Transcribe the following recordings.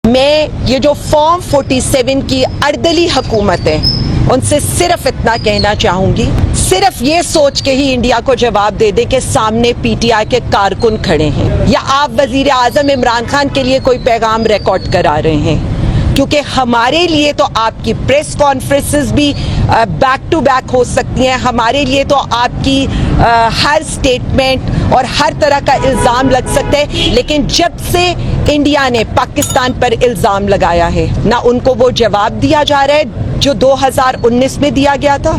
میں یہ جو فارم 47 کی اردلی حکومت ہے ان سے صرف اتنا کہنا چاہوں گی، صرف یہ سوچ کے ہی انڈیا کو جواب دے دیں کہ سامنے پی ٹی آئی کے کارکن کھڑے ہیں، یا آپ وزیر اعظم عمران خان کے لیے کوئی پیغام ریکارڈ کرا رہے ہیں، کیونکہ ہمارے لیے تو آپ کی پریس کانفرنسز بھی بیک ٹو بیک ہو سکتی ہیں، ہمارے لیے تو آپ کی ہر سٹیٹمنٹ اور ہر طرح کا الزام لگ سکتا ہے، لیکن جب سے انڈیا نے پاکستان پر الزام لگایا ہے نہ ان کو وہ جواب دیا جا رہا ہے جو 2019 میں دیا گیا تھا،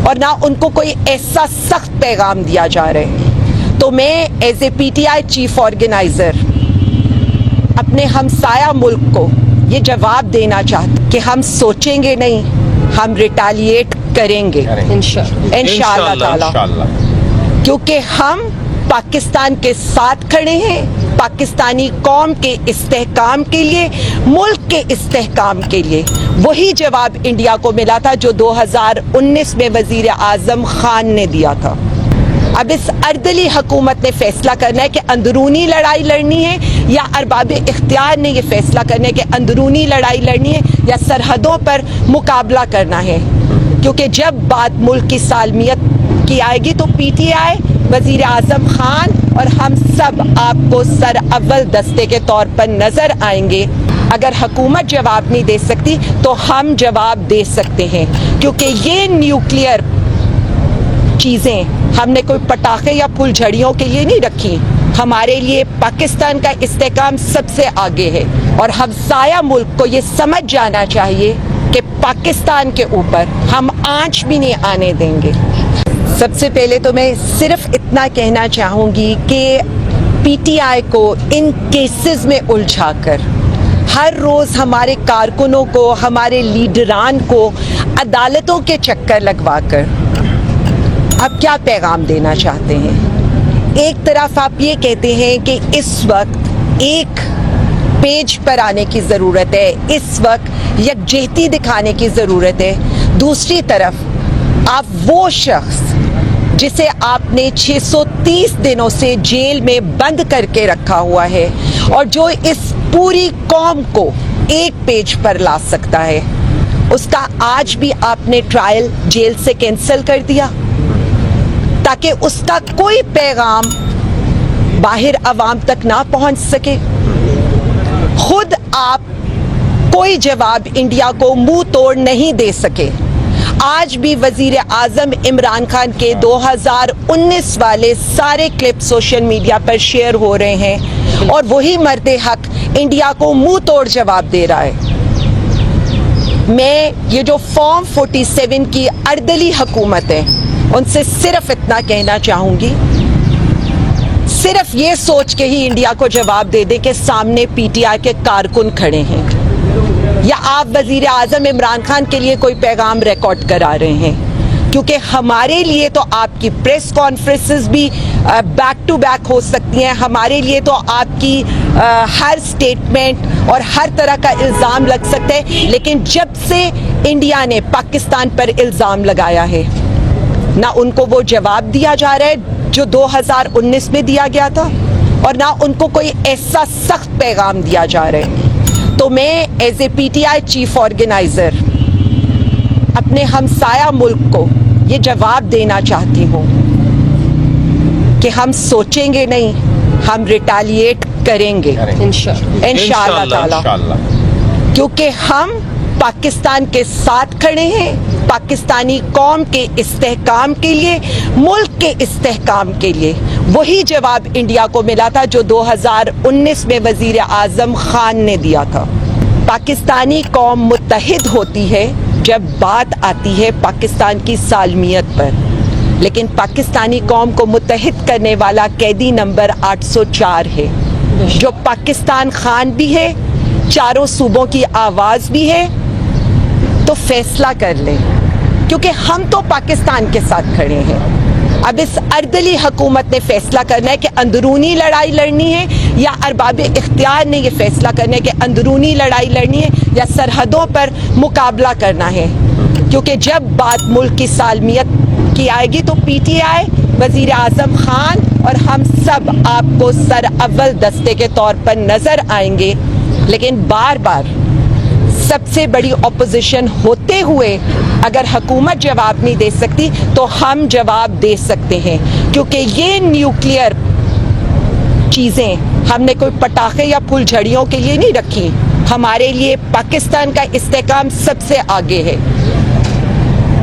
اور نہ ان کو کوئی ایسا سخت پیغام دیا جا رہا ہے۔ تو میں as a P T I chief organiser اپنے ہمسایہ ملک کو یہ جواب دینا چاہتے کہ ہم سوچیں گے نہیں، ہم ریٹیلیٹ کریں گے انشاءاللہ تعالی، کیونکہ ہم پاکستان کے ساتھ کھڑے ہیں، پاکستانی قوم کے استحکام کے لیے، ملک کے استحکام کے لیے۔ وہی جواب انڈیا کو ملا تھا جو 2019 میں وزیر اعظم خان نے دیا تھا۔ اب اس اردلی حکومت نے فیصلہ کرنا ہے کہ اندرونی لڑائی لڑنی ہے، یا ارباب اختیار نے یہ فیصلہ کرنا ہے کہ اندرونی لڑائی لڑنی ہے یا سرحدوں پر مقابلہ کرنا ہے، کیونکہ جب بات ملک کی سالمیت کی آئے گی تو پی ٹی آئی، وزیر اعظم خان اور ہم سب آپ کو سر اول دستے کے طور پر نظر آئیں گے۔ اگر حکومت جواب نہیں دے سکتی تو ہم جواب دے سکتے ہیں، کیونکہ یہ نیوکلیئر چیزیں ہم نے کوئی پٹاخے یا پھول جھڑیوں کے لیے نہیں رکھی، ہمارے لیے پاکستان کا استحکام سب سے آگے ہے، اور ہمسایہ ملک کو یہ سمجھ جانا چاہیے کہ پاکستان کے اوپر ہم آنچ بھی نہیں آنے دیں گے۔ سب سے پہلے تو میں صرف اتنا کہنا چاہوں گی کہ پی ٹی آئی کو ان کیسز میں الجھا کر ہر روز ہمارے کارکنوں کو، ہمارے لیڈران کو عدالتوں کے چکر لگوا کر اب کیا پیغام دینا چاہتے ہیں؟ ایک طرف آپ یہ کہتے ہیں کہ اس وقت ایک پیج پر آنے کی ضرورت ہے، اس وقت یکجہتی دکھانے کی ضرورت ہے، دوسری طرف آپ وہ شخص جسے آپ نے 630 دنوں سے جیل میں بند کر کے رکھا ہوا ہے اور جو اس پوری قوم کو ایک پیج پر لا سکتا ہے، اس کا آج بھی آپ نے ٹرائل جیل سے کینسل کر دیا تاکہ اس کا کوئی پیغام باہر عوام تک نہ پہنچ سکے۔ خود آپ کوئی جواب انڈیا کو منہ توڑ نہیں دے سکے۔ آج بھی وزیر اعظم عمران خان کے 2019 والے سارے کلپ سوشل میڈیا پر شیئر ہو رہے ہیں، اور وہی مرد حق انڈیا کو منہ توڑ جواب دے رہا ہے۔ میں یہ جو فارم 47 کی اردلی حکومت ہے ان سے صرف اتنا کہنا چاہوں گی، صرف یہ سوچ کے ہی انڈیا کو جواب دے دیں کہ سامنے پی ٹی آئی کے کارکن کھڑے ہیں، یا آپ وزیر اعظم عمران خان کے لیے کوئی پیغام ریکارڈ کرا رہے ہیں، کیونکہ ہمارے لیے تو آپ کی پریس کانفرنسز بھی بیک ٹو بیک ہو سکتی ہیں، ہمارے لیے تو آپ کی ہر سٹیٹمنٹ اور ہر طرح کا الزام لگ سکتا ہے، لیکن جب سے انڈیا نے پاکستان پر الزام لگایا ہے نہ ان کو وہ جواب دیا جا رہا ہے جو 2019 میں دیا گیا تھا، اور نہ ان کو کوئی ایسا سخت پیغام دیا جا رہا ہے۔ تو میں as a P T I chief organiser اپنے ہمسایہ ملک کو یہ جواب دینا چاہتی ہوں کہ ہم سوچیں گے نہیں، ہم ریٹیلیٹ کریں گے انشاءاللہ تعالی، کیونکہ ہم پاکستان کے ساتھ کھڑے ہیں، پاکستانی قوم کے استحکام کے لیے، ملک کے استحکام کے لیے۔ وہی جواب انڈیا کو ملا تھا جو 2019 میں وزیر اعظم خان نے دیا تھا۔ پاکستانی قوم متحد ہوتی ہے جب بات آتی ہے پاکستان کی سالمیت پر، لیکن پاکستانی قوم کو متحد کرنے والا قیدی نمبر 804 ہے، جو پاکستان خان بھی ہے، چاروں صوبوں کی آواز بھی ہے۔ تو فیصلہ کر لیں، کیونکہ ہم تو پاکستان کے ساتھ کھڑے ہیں۔ اب اس اردلی حکومت نے فیصلہ کرنا ہے کہ اندرونی لڑائی لڑنی ہے، یا ارباب اختیار نے یہ فیصلہ کرنا ہے کہ اندرونی لڑائی لڑنی ہے یا سرحدوں پر مقابلہ کرنا ہے، کیونکہ جب بات ملک کی سالمیت کی آئے گی تو پی ٹی آئی، وزیر اعظم خان اور ہم سب آپ کو سر اول دستے کے طور پر نظر آئیں گے۔ لیکن بار بار سب سے بڑی اپوزیشن ہوتے ہوئے اگر حکومت جواب نہیں دے سکتی تو ہم جواب دے سکتے ہیں، کیونکہ یہ نیوکلیئر چیزیں ہم نے کوئی پٹاخے یا پھول جھڑیوں کے لیے نہیں رکھی. ہمارے لیے پاکستان کا استحکام سب سے آگے ہے،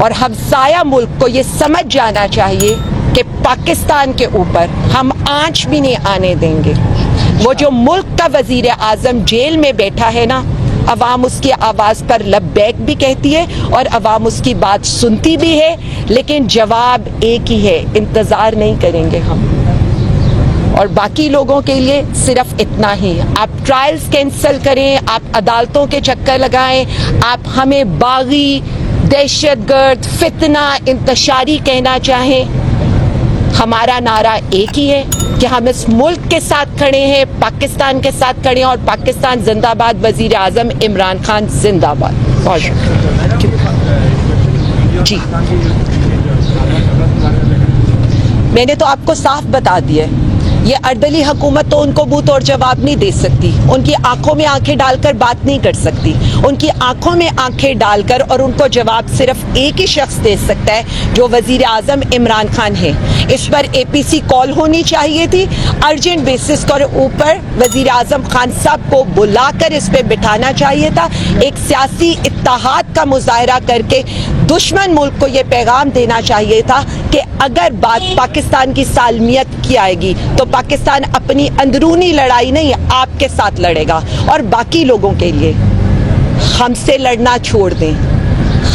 اور ہمسایہ ملک کو یہ سمجھ جانا چاہیے کہ پاکستان کے اوپر ہم آنچ بھی نہیں آنے دیں گے. وہ جو ملک کا وزیر اعظم جیل میں بیٹھا ہے نا، عوام اس کی آواز پر لبیک بھی کہتی ہے اور عوام اس کی بات سنتی بھی ہے، لیکن جواب ایک ہی ہے، انتظار نہیں کریں گے ہم. اور باقی لوگوں کے لیے صرف اتنا ہی، آپ ٹرائلز کینسل کریں، آپ عدالتوں کے چکر لگائیں، آپ ہمیں باغی، دہشت گرد، فتنہ، انتشاری کہنا چاہیں، ہمارا نعرہ ایک ہی ہے کہ ہم اس ملک کے ساتھ کھڑے ہیں، پاکستان کے ساتھ کھڑے ہیں، اور پاکستان زندہ باد، وزیر اعظم عمران خان زندہ باد. بہت شکریہ. جی میں نے تو آپ کو صاف بتا دیا ہے، یہ اردلی حکومت تو ان کو منہ توڑ جواب نہیں دے سکتی، ان کی آنکھوں میں آنکھیں ڈال کر بات نہیں کر سکتی. ان کی آنکھوں میں آنکھیں ڈال کر اور ان کو جواب صرف ایک ہی شخص دے سکتا ہے، جو وزیر اعظم عمران خان ہے. اس پر اے پی سی کال ہونی چاہیے تھی، ارجنٹ بیسس کے اوپر وزیر اعظم خان صاحب کو بلا کر اس پہ بٹھانا چاہیے تھا، ایک سیاسی اتحاد کا مظاہرہ کر کے دشمن ملک کو یہ پیغام دینا چاہیے تھا کہ اگر بات پاکستان کی سالمیت کی آئے گی تو پاکستان اپنی اندرونی لڑائی نہیں آپ کے ساتھ لڑے گا. اور باقی لوگوں کے لیے ہم سے لڑنا چھوڑ دیں،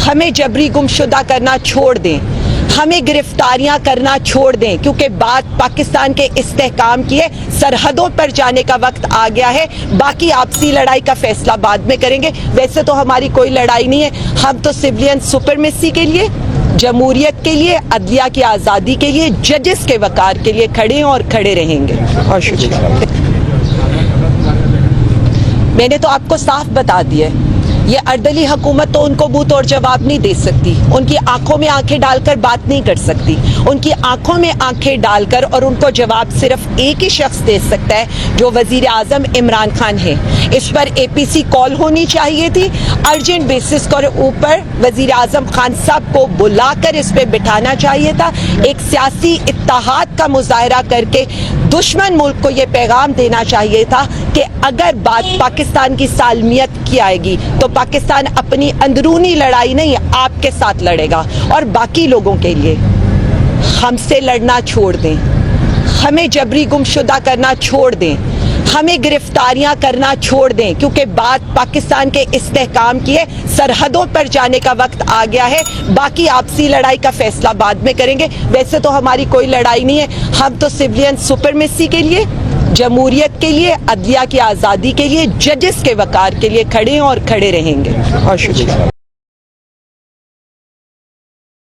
ہمیں جبری گمشدہ کرنا چھوڑ دیں، ہمیں گرفتاریاں کرنا چھوڑ دیں، کیونکہ بات پاکستان کے استحکام کی ہے. سرحدوں پر جانے کا وقت آ گیا ہے، باقی آپسی لڑائی کا فیصلہ بعد میں کریں گے. ویسے تو ہماری کوئی لڑائی نہیں ہے، ہم تو سویلین سپرمیسی کے لیے، جمہوریت کے لیے، عدلیہ کی آزادی کے لیے، ججز کے وقار کے لیے کھڑے ہیں اور کھڑے رہیں گے. اور شکریہ. میں نے تو آپ کو صاف بتا دیا ہے، یہ اردلی حکومت تو ان کو منہ توڑ جواب نہیں دے سکتی، ان کی آنکھوں میں آنکھیں ڈال کر بات نہیں کر سکتی. ان کی آنکھوں میں آنکھیں ڈال کر اور ان کو جواب صرف ایک ہی شخص دے سکتا ہے، جو وزیر اعظم عمران خان ہے. اس پر اے پی سی کال ہونی چاہیے تھی، ارجنٹ بیسس کے اوپر وزیر اعظم خان صاحب کو بلا کر اس پہ بٹھانا چاہیے تھا، ایک سیاسی اتحاد کا مظاہرہ کر کے دشمن ملک کو یہ پیغام دینا چاہیے تھا کہ اگر بات پاکستان کی سالمیت کی آئے گی تو پاکستان اپنی اندرونی لڑائی نہیں آپ کے ساتھ لڑے گا. اور باقی لوگوں کے لیے ہم سے لڑنا چھوڑ دیں، ہمیں جبری گمشدہ کرنا چھوڑ دیں، ہمیں گرفتاریاں کرنا چھوڑ دیں، کیونکہ بات پاکستان کے استحکام کی ہے. سرحدوں پر جانے کا وقت آ گیا ہے، باقی آپسی لڑائی کا فیصلہ بعد میں کریں گے. ویسے تو ہماری کوئی لڑائی نہیں ہے، ہم تو سویلین سپرمیسی کے لیے، جمہوریت کے لیے، عدلیہ کی آزادی کے لیے، ججز کے وقار کے لیے کھڑے ہیں اور کھڑے رہیں گے. اور شکریہ.